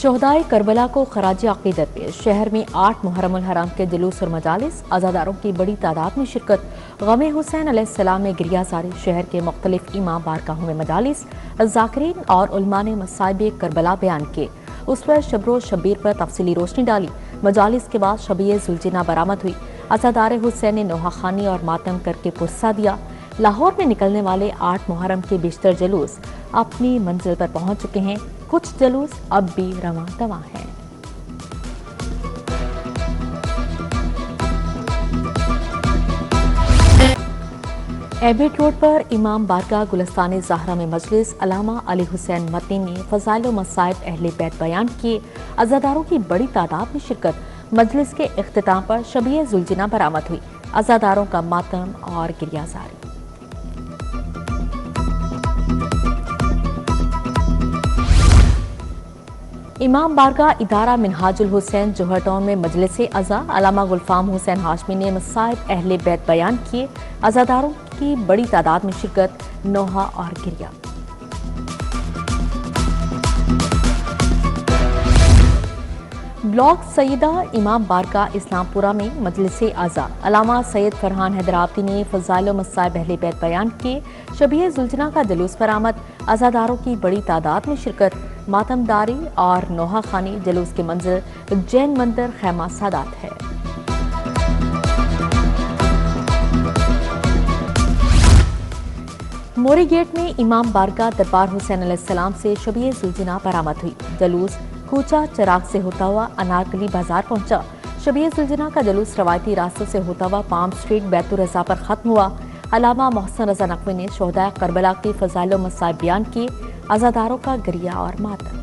शोहदाए Karbala को खराज अकीदत पेश। शहर में 8 मुहर्रमुल हराम के जुलूस और मजालिस, अज़ादारों की बड़ी तादाद में शिरकत। गमे हुसैन अलैहिस्सलाम में गिरियाजारी। शहर के मुख्तलिफ इमाम बारगाहों में मजालिस, ज़ाकिरीन और उलमा ने मसाइब करबला बयान किए। उस पर शब्रो शब्बीर पर तफसीली रोशनी डाली। मजालिस के बाद शबीए जुलजिना बरामद हुई। अज़ादार हुसैन ने नोहाखानी और मातम करके पुरसा दिया। लाहौर में निकलने वाले 8 मुहर्रम के बेशतर जुलूस अपनी मंजिल पर पहुंच चुके हैं। कुछ जुलूस अब भी रवां दवा हैं। एबेट रोड पर इमाम बारगाह गुलस्तान ज़हरा में मजलिस। अल्लामा अली हुसैन मदनी ने फ़ज़ाइल व मसाइब अहले बैत बयान किए। अज़ादारों की बड़ी तादाद में शिरकत। मजलिस के इख्तिताम पर शबीए जुलजिना बरामद हुई। अज़ादारों का मातम और गिरियाजारी। इमाम बारगाह इदारा मिनहाजुल हुसैन जोहर टाउन में मजलिस अज़ा। अल्लामा गुलफाम हुसैन हाशमी ने मसाइब अहले बैत बयान किए। अज़ादारों की बड़ी तादाद में शिरकत, नोहा और गिरिया। ब्लॉक सईदा इमाम बारगाह इस्लामपुरा में मजलिस अज़ा। अल्लामा सैयद फरहान हैदराबादी ने फ़ज़ाइल व मसाइब अहले बैत बयान किए। शबीए जुलजना का जुलूस बरामद। अज़ादारों की बड़ी तादाद में शिरकत, मातमदारी और नोहा खानी। जुलूस की मंजिल जैन मंदिर खैमा सादात है। मोरी गेट में इमाम बारगाह दरबार हुसैन अलैहिस्सलाम से शबीए जुलजना बरामद हुई। जुलूस कूचा चराग से होता हुआ अनारकली बाजार पहुंचा। शबीए जुलजना का जुलूस रवायती रास्तों से होता हुआ पाम स्ट्रीट बैतुर रज़ा पर खत्म हुआ। अल्लामा मोहसिन रज़ा नकवी ने शोहदाए करबला की फ़ज़ाइल व मसाइब बयान किए। अज़ादारों का गिरिया और मातम।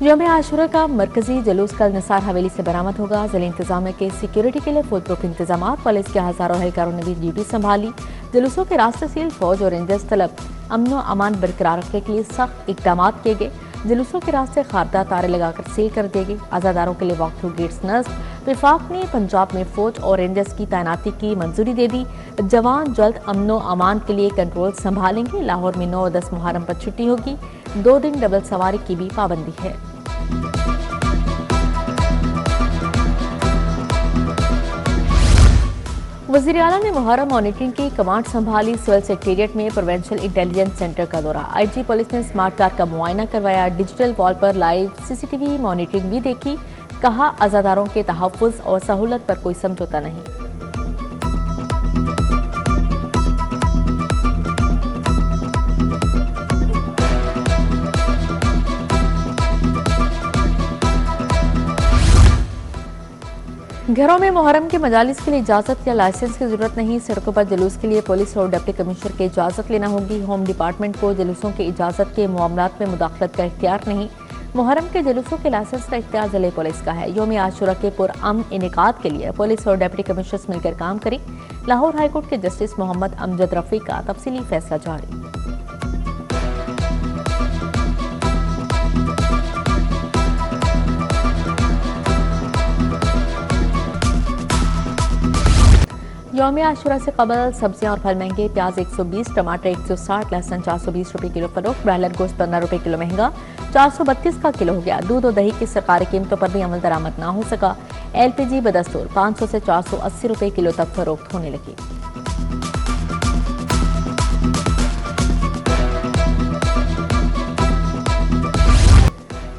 यौम आशूरा का मरकजी जुलूस कल निसार हवेली से बरामद होगा। ज़िले इंतजामिया के सिक्योरिटी के लिए फुल प्रूफ इंतजाम। पुलिस के हजारों एहलकारों ने भी ड्यूटी संभाली। जुलूसों के रास्ते सील, फौज और रेंजर्स तलब। अमन व अमान बरकरार रखने के लिए सख्त इकदाम किए गए। जुलूसों के रास्ते खारदार तारे लगाकर सील कर दिए गए। अज़ादारों के लिए वॉक थ्रू गेट्स नस्ब। विफाक ने पंजाब में फौज और रेंजर्स की तैनाती की मंजूरी दे दी। जवान जल्द अमन व अमान के लिए कंट्रोल संभालेंगे। लाहौर में 9 और 10 मुहर्रम पर छुट्टी होगी। 2 दिन डबल सवारी की भी पाबंदी है। वज़ीर आला ने मुहर्रम मॉनिटरिंग की कमांड संभाली। सिविल सेक्रेटेरिएट में प्रोविंशियल इंटेलिजेंस सेंटर का दौरा। आईजी पुलिस ने स्मार्ट कार का मुआयना करवाया। डिजिटल वॉल पर लाइव सीसीटीवी मॉनिटरिंग भी देखी। कहा, अज़ादारों के तहफ़्फ़ुज़ और सहूलत पर कोई समझौता नहीं। घरों में मुहर्रम के मजालिस के लिए इजाजत या लाइसेंस की जरूरत नहीं। सड़कों पर जुलूस के लिए पुलिस और डिप्टी कमिश्नर की इजाजत लेना होगी। होम डिपार्टमेंट को जुलूसों की इजाजत के मामलात में मुदाखलत का इख्तियार नहीं। मुहर्रम के जुलूसों के लाइसेंस का इख्तियार जिले पुलिस का है। यौम आशूरा के पुरअमन इनेकाद के लिए पुलिस और डिप्टी कमिश्नर्स मिलकर काम करें। लाहौर हाईकोर्ट के जस्टिस मोहम्मद अमजद रफी का तफसीली फैसला जारी। यौम आशूरा से कबल सब्जियां और फल महंगे। प्याज 120, टमाटर 160, लहसुन 420 रुपए किलो फरोख्त। ब्रायलर गोश्त 15 रुपए किलो महंगा 432 का किलो हो गया। दूध और दही की सरकारी कीमतों पर भी अमल दरामद ना हो सका। LPG बदस्तूर 500 से 480 रुपए किलो तक फरोख्त होने लगी।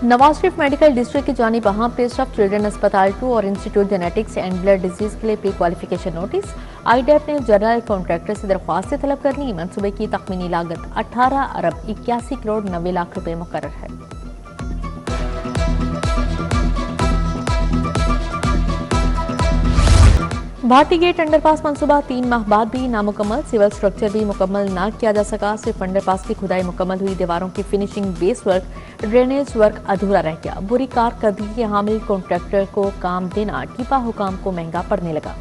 नवाज शरीफ मेडिकल डिस्ट्रिक्ट की जानिब वहां पेशरफ चिल्ड्रन अस्पताल 2 और institute genetics and blood disease के लिए प्री क्वालिफिकेशन नोटिस। आईडैप ने जनरल कॉन्ट्रैक्टर से दरख्वास्त तलब करनी। मंसूबे की तखमीनी लागत 18 अरब 81 करोड़ 90 लाख रुपए मुकर्रर है। भारती गेट अंडरपास मंसूबा 3 माह बाद भी नामुकम्मल। सिविल स्ट्रक्चर भी मुकम्मल ना किया जा सका। सिर्फ अंडरपास की खुदाई मुकम्मल हुई। दीवारों की finishing, base work, drainage work अधूरा रह गया। बुरी कारकर्दगी के हामिल कॉन्ट्रैक्टर को काम देना टीपा हुकाम को महंगा पड़ने लगा।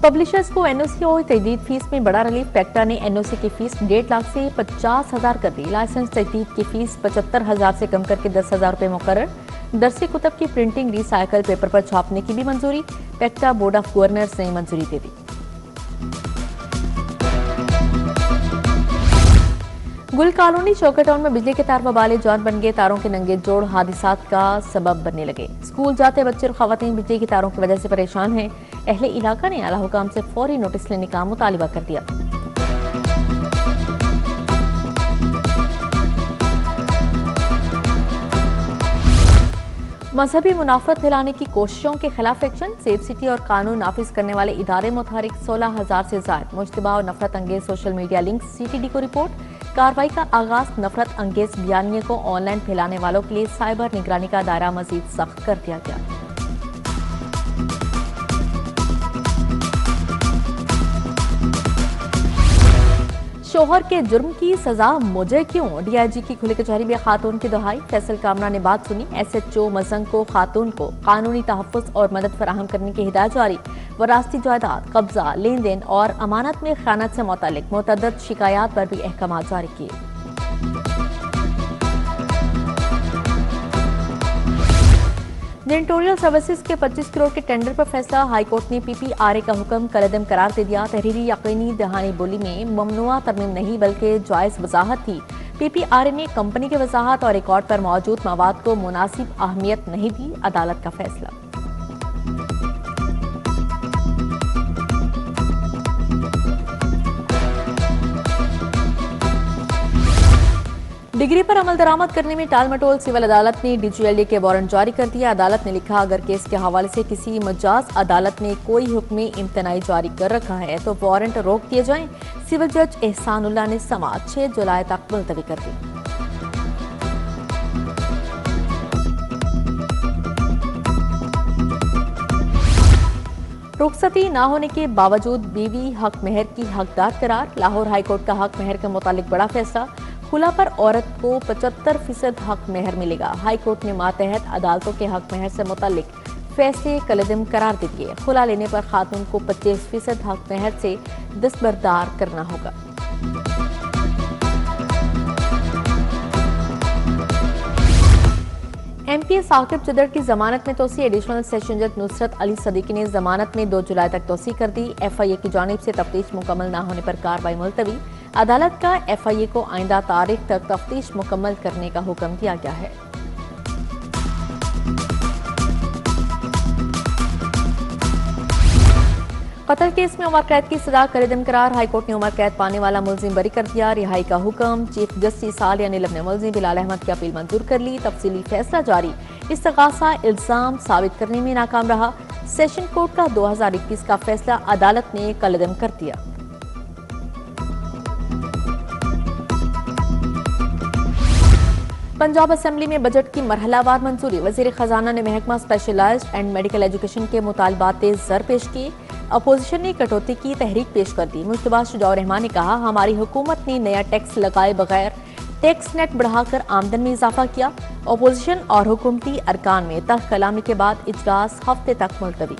पब्लिशर्स को एनओसी और तजदीद फीस में बड़ा रिलीफ। पेक्टा ने एनओसी की फीस 1.5 लाख से 50,000 कर दी। लाइसेंस तजदीद की फीस 75,000 से कम करके 10,000 रुपए मुकर्रर। दरसी कुतब की प्रिंटिंग रिसाइकल पेपर पर छापने की भी मंजूरी। पेक्टा बोर्ड ऑफ गवर्नर्स ने मंजूरी दे दी। गुल कॉलोनी चौका टाउन में बिजली के तार बबाले जान बन गए। तारों के नंगे जोड़ हादिसात का सबब बनने लगे। स्कूल जाते बच्चे और खवातीन बिजली की तारों की वजह से परेशान हैं। अहले इलाका ने आला हुकाम से फौरी नोटिस लेने का मुतालिबा कर दिया। मजहबी मुनाफरत फैलाने की कोशिशों के खिलाफ एक्शन। सेफ सिटी और कानून नाफिज करने वाले इदारे मुतारिक 16,000 से ज्यादा मुश्तबा और नफरत अंगेज सोशल मीडिया लिंक CTD को रिपोर्ट। कार्रवाई का आगाज। नफरत अंगेज बयानिए को ऑनलाइन फैलाने वालों के लिए साइबर निगरानी का दायरा मजीद सख्त कर दिया गया। शोहर के जुर्म की सजा मुझे क्यों? DIG की खुली कचहरी में खातून की दुहाई। फैसल कामरा ने बात सुनी। SHO मजंग को खातून को कानूनी तहफ़्फ़ुज़ और मदद फराहम करने की हिदायत जारी। वरासती जायदाद, कब्जा, लेन देन और अमानत में खयानत से मुतल्लिक मुतअद्दिद शिकायत पर भी अहकाम जारी किए। जेनिटोरियल सर्विसेज के 25 करोड़ के टेंडर पर फैसला। हाईकोर्ट ने PPRA का हुक्म कलअदम करार दे दिया। तहरीरी यकीनी दहानी बोली में ममनुआ तरमीम नहीं बल्कि जायज वजाहत थी। PPRA ने कंपनी के वजाहत और रिकॉर्ड पर मौजूद मवाद को मुनासिब अहमियत नहीं दी। अदालत का फैसला। डिग्री पर अमल दरामद करने में टाल मटोल। सिविल अदालत ने DGLD के वारंट जारी कर दिया। अदालत ने लिखा, अगर केस के हवाले से किसी मजाज अदालत ने कोई हुक्म इम्तनाई जारी कर रखा है तो वारंट रोक दिए जाएं। सिविल जज एहसानुल्लाह ने समाअत 6 जुलाई तक मुलतवी कर दी। रुखसती न होने के बावजूद बीवी हक मेहर की हकदार करार। लाहौर हाईकोर्ट का हक मेहर के मुतालिक बड़ा फैसला। खुला पर औरत को 75% हक मेहर मिलेगा। हाईकोर्ट ने मातहत अदालतों के हक मेहर से मुतालिक फैसले कलअदम करार दे दिए। खुला लेने पर खातून को 25% हक मेहर से दस्तबरदार करना होगा। MP साकिब चदर की जमानत में तोसी। एडिशनल सेशन जज नुसरत अली सदीकी ने जमानत में 2 जुलाई तक तोसी कर दी। FIA की जानिब से तफ्तीश मुकम्मल न होने पर कार्रवाई मुलतवी। अदालत का FIA को आइंदा तारीख तक तफ्तीश मुकम्मल करने का हुक्म दिया गया है। कत्ल केस में उम्र कैद की सजा कलअदम करार। हाईकोर्ट ने उम्र कैद पाने वाला मुलजिम बरी कर दिया। रिहाई का हुक्म। चीफ जस्टिस आलिया नीलम ने मुलजिम बिलाल अहमद की अपील मंजूर कर ली। तफसीली फैसला जारी। इस्तगासा इल्जाम साबित करने में नाकाम रहा। सेशन कोर्ट का 2021 का फैसला अदालत ने कलअदम कर दिया। पंजाब असेंबली में बजट की मरहलावार मंजूरी। वजीर खजाना ने महकमा स्पेशलाइज्ड एंड मेडिकल एजुकेशन के मुतालबात ज़र पेश किए। अपोजिशन ने कटौती की तहरीक पेश कर दी। मुश्तबा शुजाउर रहमान ने कहा, हमारी हुकूमत ने नया टैक्स लगाए बगैर टैक्स नेट बढ़ाकर आमदन में इजाफा किया। अपोजिशन और हुकूमती अरकान में तह कलामी के बाद इजलास हफ्ते तक मुलतवी।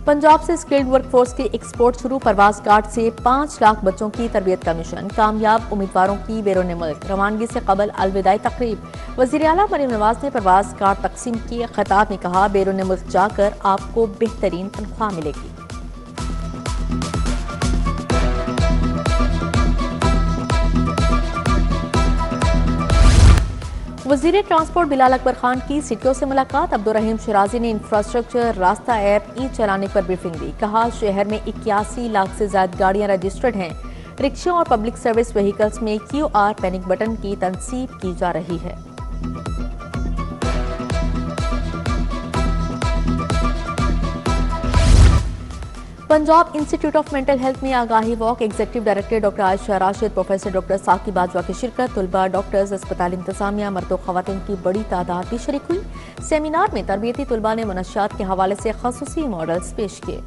पंजाब से स्किल्ड वर्कफोर्स की एक्सपोर्ट शुरू। परवाज कार्ड से 5 लाख बच्चों की तरबियत का मिशन। कामयाब उम्मीदवारों की बैरून मुल्क रवानगी से कबल अलविदाई तकरीब। वज़ीर आला मरीम नवाज ने परवाज कार्ड तकसीम किए। खिताब में कहा, बैरून मुल्क जाकर आपको बेहतरीन तनख्वाह मिलेगी। वज़ीर ट्रांसपोर्ट बिलाल अकबर खान की सिटियों से मुलाकात। अब्दुर्रहीम शिराजी ने इंफ्रास्ट्रक्चर रास्ता ऐप चलाने पर ब्रीफिंग दी। कहा, शहर में 81 लाख से ज्यादा गाड़ियां रजिस्टर्ड हैं। रिक्शा और पब्लिक सर्विस व्हीकल्स में QR पैनिक बटन की तनसीब की जा रही है। Punjab institute of mental health में आगाही walk. Executive director doctor Ayesha Rashid, professor doctor Saqib Bajwa की शिरकत। तुलबा, डॉक्टर्स, अस्पताल इंतजामिया, मर्द व खवातीन की बड़ी तादाद भी शरीक हुई। सेमिनार में तरबियती तुलबा ने मनशियात के हवाले से खसूसी मॉडल्स पेश किए।